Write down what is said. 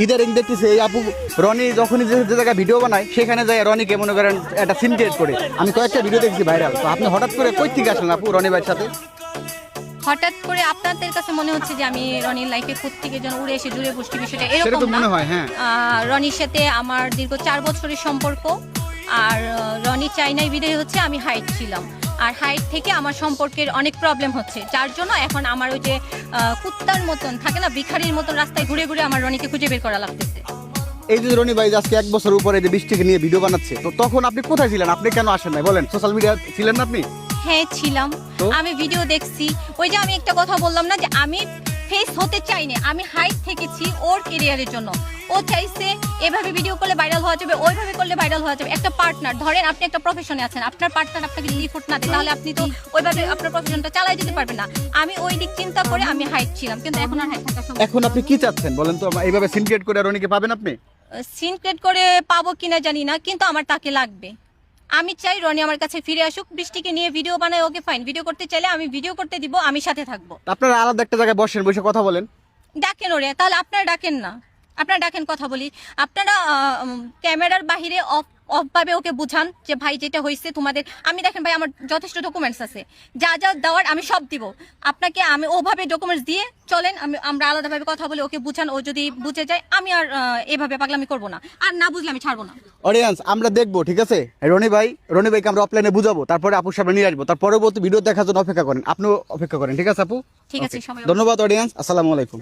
ইদারিং দেখতেছি এই আপু রনি যখনই যে জায়গায় ভিডিও বানায় সেখানে যায় রনিকে মনে করেন একটা সিন ক্রিয়েট করে। আমি কয়েকটা ভিডিও দেখছি ভাইরাল। তো আপনি হঠাৎ করে কই থেকে আসলেন আপু রনি ভাইয়ের সাথে? হঠাৎ করে আপনাদের কাছে মনে হচ্ছে যে আমি রনির লাইফে কোত্থেকে যেন উড়ে এসে জুড়ে বসছি, বিষয়টা এরকম সেরকম না। মনে হয়, হ্যাঁ। রনির সাথে আমার দীর্ঘ 4 বছরের সম্পর্ক। আর রনি চাইনাই বিদায় হচ্ছে, আমি হাইট ছিলাম। আর হাইট থেকে আমার সম্পর্কের অনেক প্রবলেম হচ্ছে, যার জন্য এখন আমার ওই যে কুত্তার মতন থাকে না, ভিখারির মতন রাস্তায় ঘুরে ঘুরে আমার রনিকে খুঁজে বের করা লাগতেছে। এই যে রনি ভাই আজকে 1 বছর উপরে যে বৃষ্টিকে নিয়ে ভিডিও বানাচ্ছে, তো তখন আপনি কোথায় ছিলেন? আপনি কেন আসেন নাই বলেন? সোশ্যাল মিডিয়া ছিলেন না আপনি? হ্যাঁ ছিলাম, তো? আমি ভিডিও দেখছি। ওই যে আমি একটা কথা বললাম না যে আমি ফেস হতে চাইনি, আমি হাইট থেকেছি ওর ক্যারিয়ারের জন্য। ও চাইছে এভাবে ভিডিও করলে ভাইরাল হওয়া যাবে, ওইভাবে করলে ভাইরাল হওয়া যাবে। একটা পার্টনার, ধরেন আপনি একটা প্রফেশনে আছেন, আপনার পার্টনার আপনাকে লিফট না দেয়, তাহলে আপনি তো ওইভাবে আপনার প্রফেশনটা চালাই যেতে পারবেন না। আমি ওই দিক চিন্তা করে আমি হাইট ছিলাম, কিন্তু এখন আর হাইট থাকা সম্ভব। এখন আপনি কি চাচ্ছেন বলেন তো? এইভাবে সিন ক্রিয়েট করে রনিকে পাবেন আপনি? সিনক্রেট করে পাবো কিনা জানি না, কিন্তু আমার তাকে লাগবে। আমি চাই রনি আমার কাছে ফিরে আসুক, বৃষ্টিকে নিয়ে ভিডিও বানায়, ওকে ফাইন। ভিডিও করতে চাইলে আমি ভিডিও করতে দিব, আমি সাথে থাকবো। আপনারা আলাদা একটা জায়গায় বসেন, বসে কথা বলেন। ডাকেন ওরে, তাহলে আপনারা ডাকেন না, আপনারা ডাকেন, কথা বলি। আপনারা ক্যামেরার বাহিরে অফভাবে ওকে বুঝান যে ভাই যেটা হয়েছে তোমাদের। আমি দেখেন ভাই, আমার যথেষ্ট ডকুমেন্টস আছে, যা যা দেওয়ার আমি সব দিব আপনাকে। আমি ওভাবে ডকুমেন্টস দিয়ে চলেন, আমরা আলাদাভাবে কথা বলে ওকে বুঝান। ও যদি বুঝে যায়, আমি আর এভাবে পাগলামি করবো না, আর না বুঝলে আমি ছাড়বো না। অডিয়েন্স আমরা দেখবো, ঠিক আছে? রনি ভাইকে আমরা অফলাইনে বুঝাবো, তারপরে আপুর সামনে নিয়ে আসবো। তার পরবর্তী ভিডিও দেখার জন্য অপেক্ষা করেন, আপনিও অপেক্ষা করেন, ঠিক আছে আপু? ঠিক আছে, Okay. সবাই ধন্যবাদ অডিয়েন্স, আসসালামু আলাইকুম।